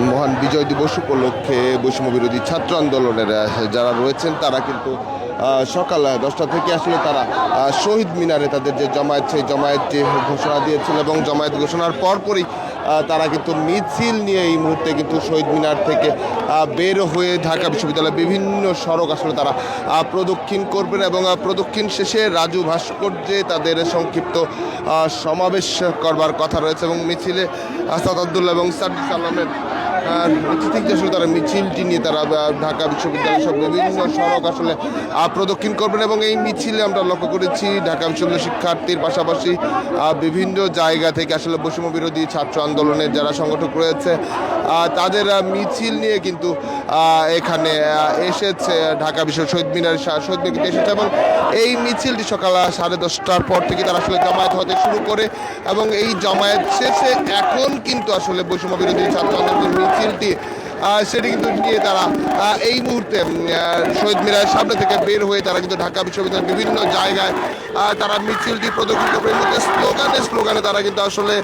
মহান বিজয় দিবস উপলক্ষে বৈষম্য বিরোধী ছাত্র আন্দোলনের যারা রয়েছেন তারা কিন্তু সকাল 10টা থেকে আসলে তারা শহীদ মিনারে তাদের যে জমায়েত সেই জমায়েতটি ঘোষণা দিয়েছিল এবং জমায়েত ঘোষণার পরপরই তারা কিন্তু মিছিল নিয়ে এই মুহূর্তে কিন্তু শহীদ মিনার থেকে বের হয়ে ঢাকা বিশ্ববিদ্যালয়ের বিভিন্ন সড়ক আসলে তারা প্রদক্ষিণ করবেন এবং প্রদক্ষিণ শেষে রাজু ভাস্কর্যে তাদের সংক্ষিপ্ত সমাবেশ করবার কথা রয়েছে এবং মিছিলে আসাদ আব্দুল্লাহ এবং সাদ্দিক সালামের নেতৃত্বে আসলে তারা মিছিলটি নিয়ে তারা ঢাকা বিশ্ববিদ্যালয় সব বিভিন্ন সড়ক আসলে প্রদক্ষিণ করবেন এবং এই মিছিলে আমরা লক্ষ্য করেছি ঢাকা বিশ্ববিদ্যালয় শিক্ষার্থীর পাশাপাশি বিভিন্ন জায়গা থেকে আসলে বৈষম্য বিরোধী ছাত্র আন্দোলনের যারা সংগঠক রয়েছে তাদের মিছিল নিয়ে কিন্তু এখানে এসেছে ঢাকা বিশ্ব শহীদ মিনার এসেছে এবং এই মিছিলটি সকাল 10:30টার পর থেকে তারা আসলে জামায়াত হতে শুরু করে এবং এই জামায়াত শেষে এখন কিন্তু আসলে বৈষম্য বিরোধী ছাত্র আন্দোলনের মিছিলটি সেটি কিন্তু নিয়ে তারা এই মুহূর্তে শহীদ মিনারের সামনে থেকে বের হয়ে তারা কিন্তু ঢাকা বিশ্ববিদ্যালয়ের বিভিন্ন জায়গায় তারা মিছিলটি প্রদর্শিত করে এই মুহূর্তে স্লোগানে তারা কিন্তু আসলে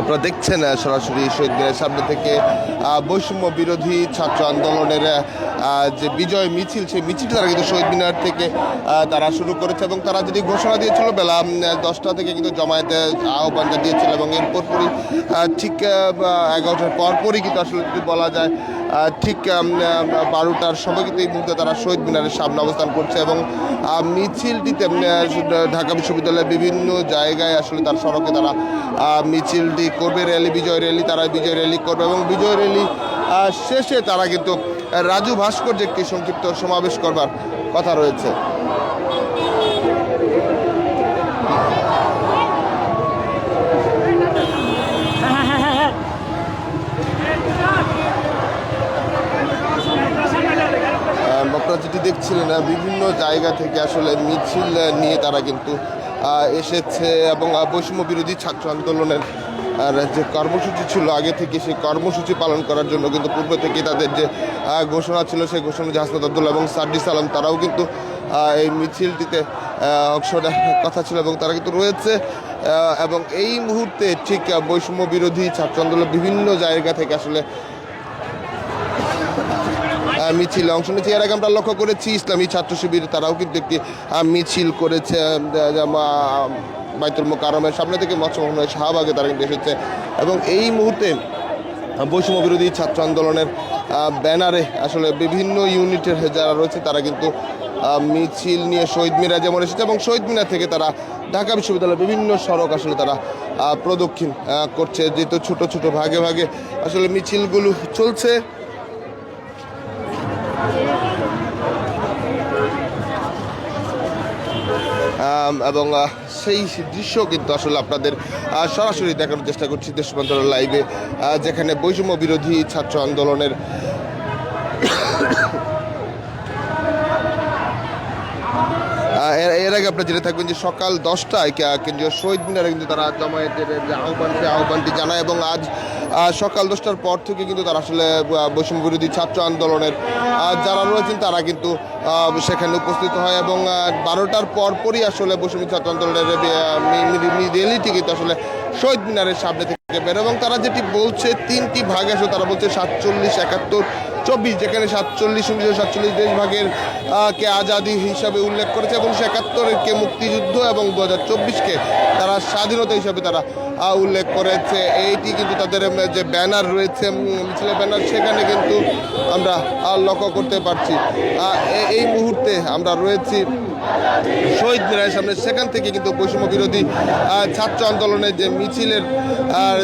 আপনারা দেখছেন সরাসরি শহীদ মিনারের সামনে থেকে বৈষম্য বিরোধী ছাত্র আন্দোলনের যে বিজয় মিছিল সেই মিছিলটা তারা কিন্তু শহীদ মিনার থেকে তারা শুরু করেছে এবং তারা যদি ঘোষণা দিয়েছিল বেলা 10টা থেকে কিন্তু জামায়াতে আহ্বানটা দিয়েছিল এবং এর পরপরই ঠিক 11টার পরপরই কিন্তু আসলে যদি বলা যায় ঠিক 12টার সময় কিন্তু এই মুহূর্তে তারা শহীদ মিনারের সামনে অবস্থান করছে এবং মিছিলটিতে ঢাকা বিশ্ববিদ্যালয়ের বিভিন্ন জায়গায় আসলে তার সড়কে তারা মিছিলটি করবে বিজয় র্যালি করবে এবং বিজয় র্যালি শেষে তারা কিন্তু রাজু ভাস্কর্যে একটি সংক্ষিপ্ত সমাবেশ করবার কথা রয়েছে। আপনারা যেটি দেখছিলেন বিভিন্ন জায়গা থেকে আসলে মিছিল নিয়ে তারা কিন্তু এসেছে এবং বৈষম্য বিরোধী ছাত্র আন্দোলনের যে কর্মসূচি ছিল আগে থেকে সেই কর্মসূচি পালন করার জন্য কিন্তু পূর্ব থেকে তাদের যে ঘোষণা ছিল সেই ঘোষণা যে হাসনাত আব্দুল্লাহ এবং সাদ্দিক সালাম তারাও কিন্তু এই মিছিলটিতে অংশ নেওয়ার কথা ছিল এবং তারা কিন্তু রয়েছে এবং এই মুহূর্তে ঠিক বৈষম্য বিরোধী ছাত্র আন্দোলন বিভিন্ন জায়গা থেকে আসলে মিছিলে অংশ নিয়েছে। এর আগে আমরা লক্ষ্য করেছি ইসলামী ছাত্র শিবির তারাও কিন্তু একটি মিছিল করেছে বাইতুল মোকাররমের সামনে থেকে মৎস্যভবনের শাহবাগে তারা কিন্তু এসেছে এবং এই মুহূর্তে বৈষম্য বিরোধী ছাত্র আন্দোলনের ব্যানারে আসলে বিভিন্ন ইউনিটের যারা রয়েছে তারা কিন্তু মিছিল নিয়ে শহীদ মিনার যেমন এসেছে এবং শহীদ মিনার থেকে তারা ঢাকা বিশ্ববিদ্যালয়ের বিভিন্ন সড়ক আসলে তারা প্রদক্ষিণ করছে যেহেতু ছোট ছোট ভাগে ভাগে আসলে মিছিলগুলো চলছে। এবং সেই দৃশ্য কিন্তু আসলে আপনাদের সরাসরি দেখানোর চেষ্টা করছি দেশবান্ধব লাইভে যেখানে বৈষম্য বিরোধী ছাত্র আন্দোলনের এর আগে আপনারা জেনে থাকবেন যে সকাল 10টায় কেন্দ্রীয় শহীদ মিনারে কিন্তু তারা জামায়াতের যে আহ্বানটি জানায় এবং আজ সকাল 10টার পর থেকে কিন্তু তারা আসলে বৈষম্য বিরোধী ছাত্র আন্দোলনের যারা রয়েছেন তারা কিন্তু সেখানে উপস্থিত হয় এবং 12টার পরপরই আসলে বৈষম্য ছাত্র আন্দোলনের র্যালিটি কিন্তু আসলে শহীদ মিনারের সামনে থেকে বের এবং তারা যেটি বলছে তিনটি ভাগে আসলে তারা বলছে 47, 71, 24 যেখানে 1947 দেশ ভাগের কে আজাদি হিসাবে উল্লেখ করেছে এবং 71-কে মুক্তিযুদ্ধ এবং 2024-কে তারা স্বাধীনতা হিসাবে তারা উল্লেখ করেছে। এইটি কিন্তু তাদের যে ব্যানার রয়েছে, মিছিলের ব্যানার, সেখানে কিন্তু আমরা লক্ষ্য করতে পারছি। এই মুহূর্তে আমরা রয়েছি শহীদ মিনারের সামনে। সেখান থেকে কিন্তু বৈষম্য বিরোধী ছাত্র আন্দোলনের যে মিছিলের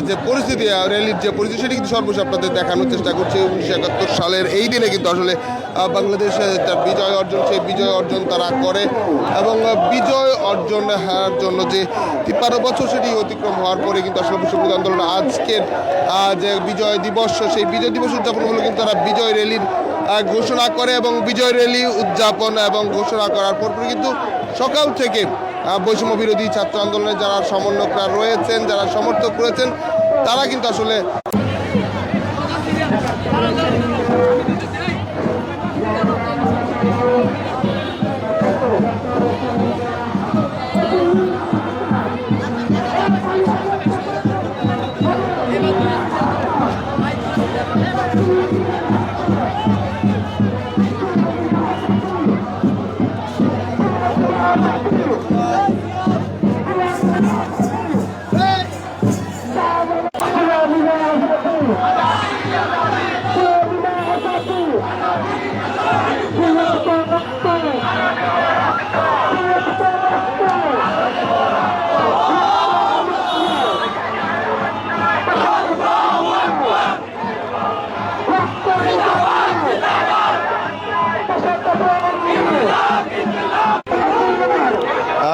যে পরিস্থিতি, র্যালির যে পরিস্থিতি, সেটি কিন্তু সর্বশেষ আপনাদের দেখানোর চেষ্টা করছি। 1971 সালের এই দিনে কিন্তু আসলে বাংলাদেশ তার বিজয় অর্জন, সেই বিজয় অর্জন তারা করে এবং বিজয় অর্জনের জন্য যে 53 বছর সেটি অতিক্রম হওয়ার পরে কিন্তু আসলে বৈষম্য আন্দোলন আজকের যে বিজয় দিবস, সেই বিজয় দিবস উদযাপন হলো কিন্তু তারা বিজয় র্যালির ঘোষণা করে এবং বিজয় র্যালি উদযাপন এবং ঘোষণা করার পর কিন্তু সকাল থেকে বৈষম্য বিরোধী ছাত্র আন্দোলনের যারা সমন্বয়করা রয়েছেন, যারা সমর্থক রয়েছেন, তারা কিন্তু আসলে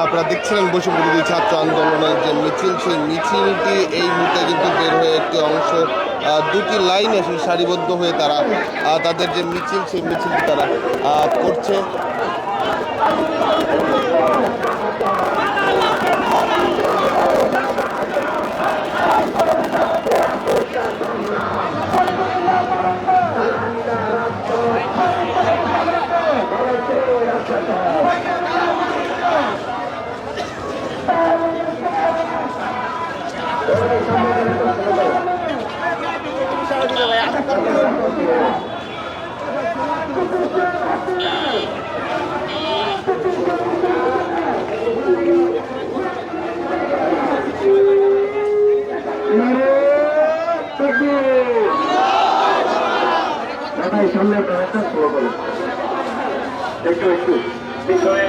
আপনারা দেখছিলেন বৈষম্য বিরোধী ছাত্র আন্দোলনের যে মিছিল, সেই মিছিলটি এই মুহূর্তে কিন্তু বের হয়ে একটি অংশ দুটি লাইনে সারিবদ্ধ হয়ে তারা তাদের যে মিছিল, সেই মিছিলটি তারা করছে। সামনে একটা স্লো করো একটু একটু বিষয়ে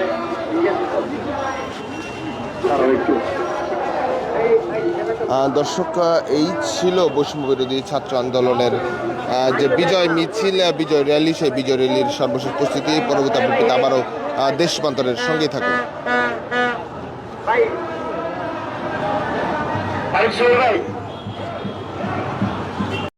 একটু। দর্শক, এই ছিল বৈষম্য বিরোধী ছাত্র আন্দোলনের যে বিজয় মিছিল, বিজয় র্যালি, সেই বিজয় র্যালির সর্বশেষ প্রস্তুতি। পরবর্তী আপডেটে আবারও দেশ রূপান্তরের সঙ্গেই থাকুন। ভাই